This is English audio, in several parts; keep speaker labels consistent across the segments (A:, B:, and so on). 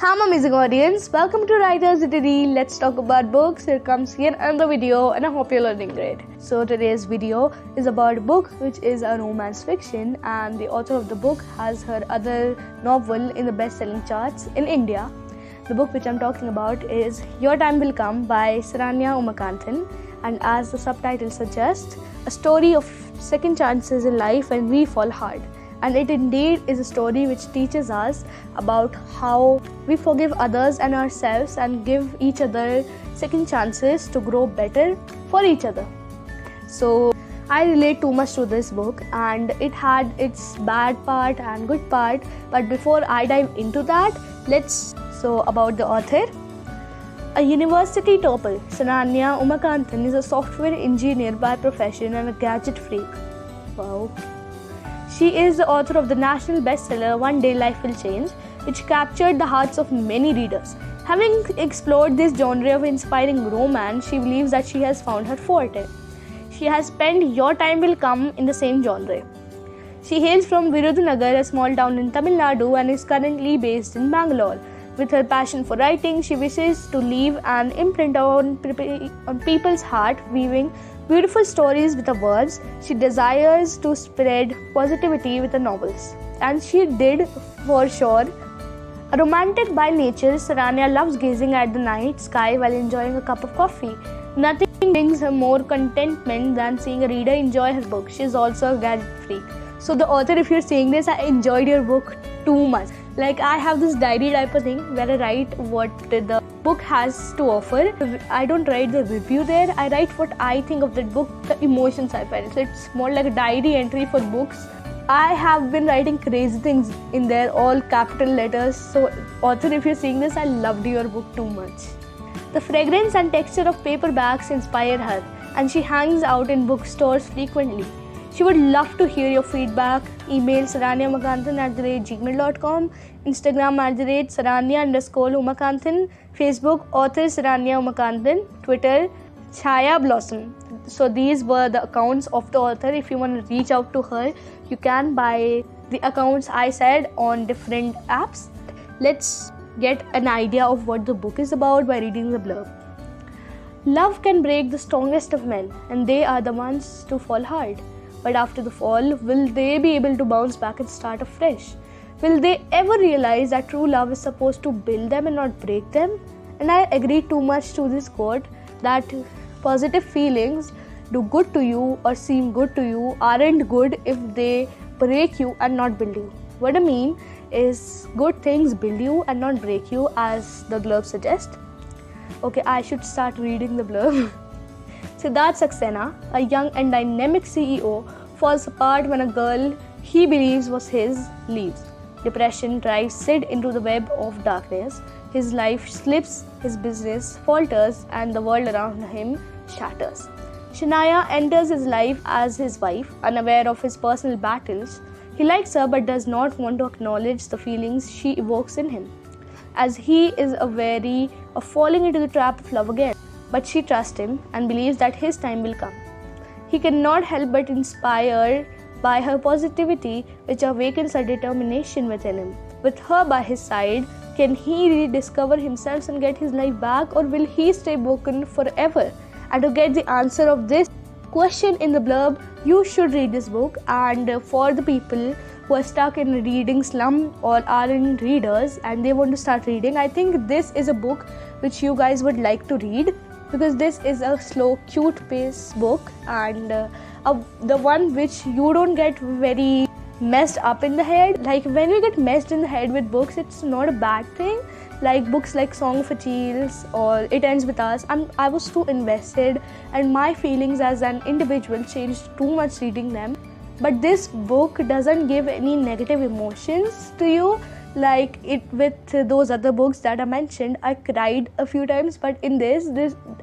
A: I'm amazing audience. Welcome to Writers Diary. Let's talk about books. Here comes yet another video and I hope you're learning great. So today's video is about a book which is a romance fiction, and the author of the book has her other novel in the best-selling charts in India. The book which I'm talking about is Your Time Will Come by Saranya Umakanthan, and as the subtitle suggests, a story of second chances in life when we fall hard. And it indeed is a story which teaches us about how we forgive others and ourselves and give each other second chances to grow better for each other. So I relate too much to this book, and it had its bad part and good part. But before I dive into that, about the author. A university topper, Saranya Umakanthan is a software engineer by profession and a gadget freak. Wow. She is the author of the national bestseller One Day Life Will Change, which captured the hearts of many readers. Having explored this genre of inspiring romance, she believes that she has found her forte. She has penned Your Time Will Come in the same genre. She hails from Virudhunagar, a small town in Tamil Nadu, and is currently based in Bangalore. With her passion for writing, she wishes to leave an imprint on people's heart, weaving beautiful stories with her words. She desires to spread positivity with her novels, and she did for sure. A romantic by nature, Saranya loves gazing at the night sky while enjoying a cup of coffee. Nothing brings her more contentment than seeing a reader enjoy her book. She is also a gadget freak. So the author, if you're saying this, I enjoyed your book too much. Like, I have this diary type of thing where I write what the book has to offer. I don't write the review there. I write what I think of that book, the emotions I felt. So it's more like a diary entry for books. I have been writing crazy things in there, all capital letters. So author, if you're seeing this, I loved your book too much. The fragrance and texture of paperbacks inspire her, and she hangs out in bookstores frequently. She would love to hear your feedback. Email saranyaumakanthan@gmail.com, Instagram @saranya_umakanthan, Facebook author Saranya Umakanthan, Twitter Chaya Blossom. So these were the accounts of the author. If you want to reach out to her, you can by the accounts I said on different apps. Let's get an idea of what the book is about by reading the blurb. Love can break the strongest of men, and they are the ones to fall hard. But after the fall, will they be able to bounce back and start afresh? Will they ever realize that true love is supposed to build them and not break them? And I agree too much to this quote that positive feelings do good to you or seem good to you aren't good if they break you and not build you. What I mean is, good things build you and not break you, as the blurb suggests. Okay, I should start reading the blurb. Siddharth Saxena, a young and dynamic CEO, falls apart when a girl he believes was his leaves. Depression drives Sid into the web of darkness. His life slips, his business falters, and the world around him shatters. Shania enters his life as his wife, unaware of his personal battles. He likes her but does not want to acknowledge the feelings she evokes in him, as he is wary of falling into the trap of love again. But she trusts him and believes that his time will come. He cannot help but inspired by her positivity, which awakens a determination within him. With her by his side, can he rediscover himself and get his life back, or will he stay broken forever? And to get the answer of this question in the blurb, you should read this book. And for the people who are stuck in a reading slump or aren't readers and they want to start reading, I think this is a book which you guys would like to read, because this is a slow, cute pace book, and the one which you don't get very messed up in the head. Like, when we get messed in the head with books, it's not a bad thing. Like books like Song of Achilles or It Ends With Us, I was too invested, and my feelings as an individual changed too much reading them. But this book doesn't give any negative emotions to you like it with those other books that I mentioned. I cried a few times, but in this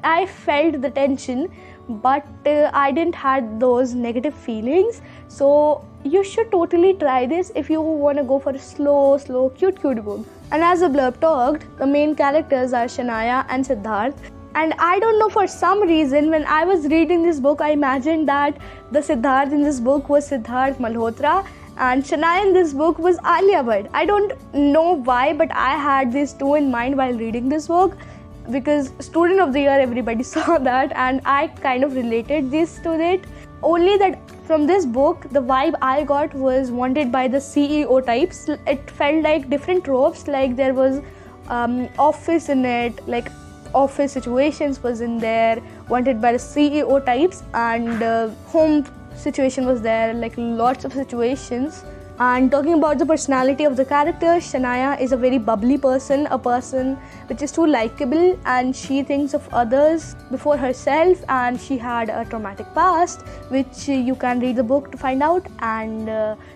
A: I felt the tension, but I didn't had those negative feelings. So you should totally try this if you want to go for a slow, cute book. And as the blurb talked, the main characters are Shania and Siddharth. And I don't know, for some reason, when I was reading this book, I imagined that the Siddharth in this book was Siddharth Malhotra, And Shania in this book was Alia Bhatt. I don't know why, but I had these two in mind while reading this book, because Student of the Year, everybody saw that, and I kind of related this to it. Only that from this book, the vibe I got was wanted by the CEO types. It felt like different tropes, like there was office in it, like office situations was in there, wanted by the CEO types, and home situation was there, like lots of situations. And talking about the personality of the character, Shania is a very bubbly person, a person which is too likable, and she thinks of others before herself, and she had a traumatic past, which you can read the book to find out. And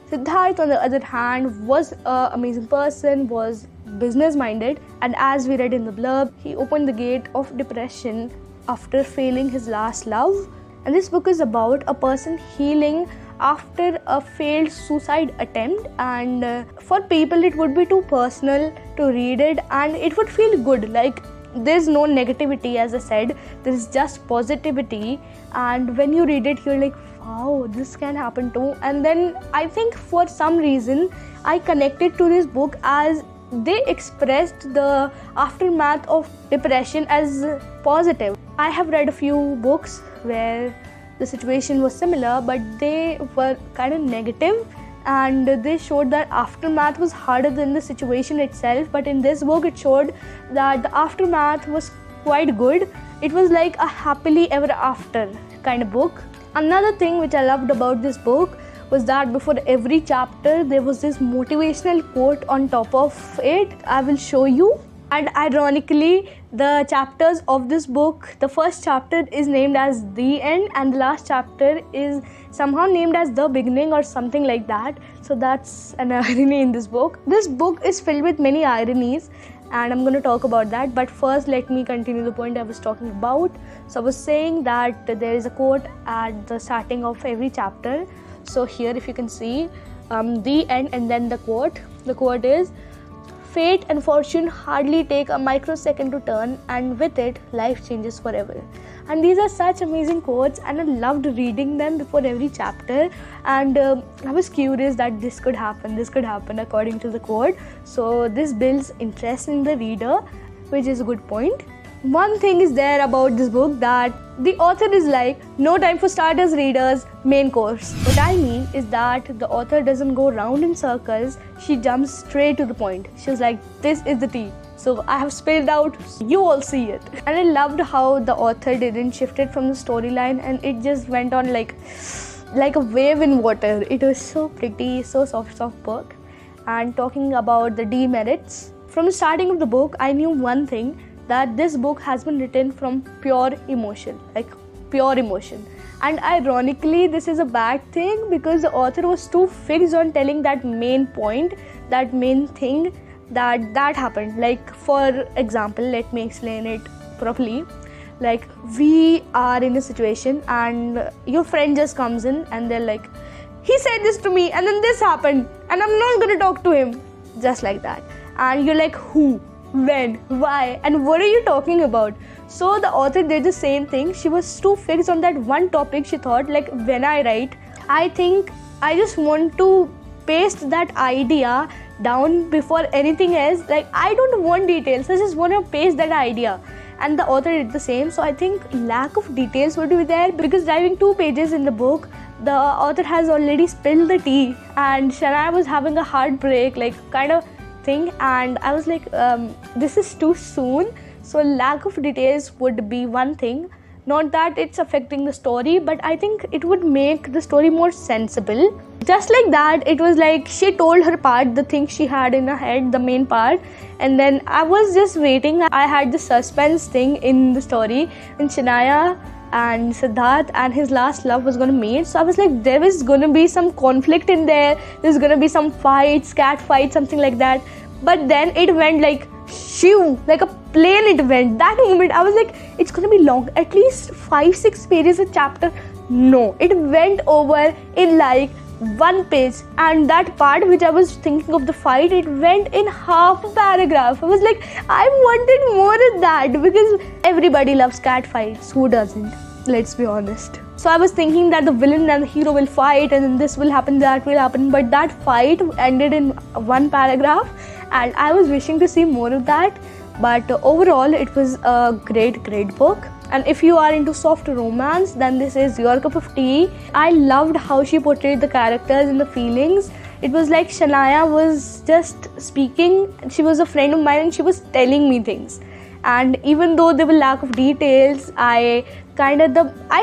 A: Siddharth, on the other hand, was an amazing person, was business minded, and as we read in the blurb, he opened the gate of depression after failing his last love. And this book is about a person healing after a failed suicide attempt, and for people it would be too personal to read it, and it would feel good, like there's no negativity, as I said, there's just positivity. And when you read it, you're like, wow, this can happen too. And then I think for some reason I connected to this book as they expressed the aftermath of depression as positive. I have read a few books where the situation was similar, but they were kind of negative, and they showed that aftermath was harder than the situation itself. But in this book, it showed that the aftermath was quite good. It was like a happily ever after kind of book. Another thing which I loved about this book was that before every chapter there was this motivational quote on top of it. I will show you. And ironically, the chapters of this book, the first chapter is named as The End, and the last chapter is somehow named as The Beginning or something like that. So that's an irony in this book. This book is filled with many ironies, and I'm going to talk about that. But first, let me continue the point I was talking about. So I was saying that there is a quote at the starting of every chapter. So here, if you can see, The End and then the quote. The quote is, "Fate and fortune hardly take a microsecond to turn, and with it, life changes forever." And these are such amazing quotes, and I loved reading them before every chapter. And I was curious that this could happen according to the quote. So this builds interest in the reader, which is a good point. One thing is there about this book, that the author is like, no time for starters, readers, main course. What I mean is that the author doesn't go round in circles, she jumps straight to the point. She's like, this is the tea. So I have spelled out, you all see it. And I loved how the author didn't shift it from the storyline, and it just went on like a wave in water. It was so pretty, so soft book. And talking about the demerits, from the starting of the book, I knew one thing, that this book has been written from pure emotion. And ironically, this is a bad thing, because the author was too fixed on telling that main point, that main thing that happened. Like, for example, let me explain it properly. Like, we are in a situation and your friend just comes in and they're like, he said this to me and then this happened and I'm not going to talk to him. Just like that. And you're like, who? When? Why? And what are you talking about? So the author did the same thing. She was too fixed on that one topic. She thought, like, when I write, I think I just want to paste that idea down before anything else. Like, I don't want details. I just want to paste that idea. And the author did the same. So I think lack of details would be there, because driving 2 pages in the book, the author has already spilled the tea and Shania was having a heartbreak, like, kind of thing. And I was like, this is too soon. So lack of details would be one thing. Not that it's affecting the story, but I think it would make the story more sensible. Just like that, it was like she told her part, the thing she had in her head, the main part, and then I was just waiting. I had the suspense thing in the story, and Shania and Siddharth and his last love was going to meet. So I was like, there is going to be some conflict in there. There's going to be some fights, cat fight, something like that. But then it went like shoo, like a plane it went. That moment I was like, it's going to be long, at least 5-6 pages a chapter. No, it went over in like 1 page, and that part which I was thinking of the fight, it went in half a paragraph. I was like, I wanted more of that, because everybody loves cat fights. Who doesn't? Let's be honest. So I was thinking that the villain and the hero will fight and then this will happen, that will happen, but that fight ended in one paragraph and I was wishing to see more of that. But overall it was a great book, and if you are into soft romance, then this is your cup of tea. I loved how she portrayed the characters and the feelings. It was like Shania was just speaking. She was a friend of mine and she was telling me things, and even though there were lack of details, I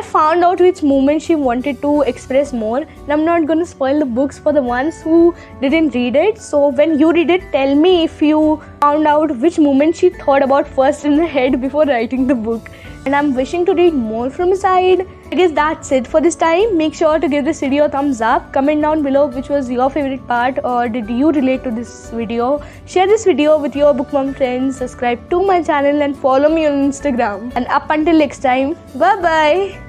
A: found out which moment she wanted to express more. And I'm not going to spoil the books for the ones who didn't read it. So when you read it, tell me if you found out which moment she thought about first in her head before writing the book. And I'm wishing to read more from her side. I guess that's it for this time. Make sure to give this video a thumbs up. Comment down below which was your favorite part, or did you relate to this video. Share this video with your bookworm friends. Subscribe to my channel and follow me on Instagram. And up until next time, bye bye.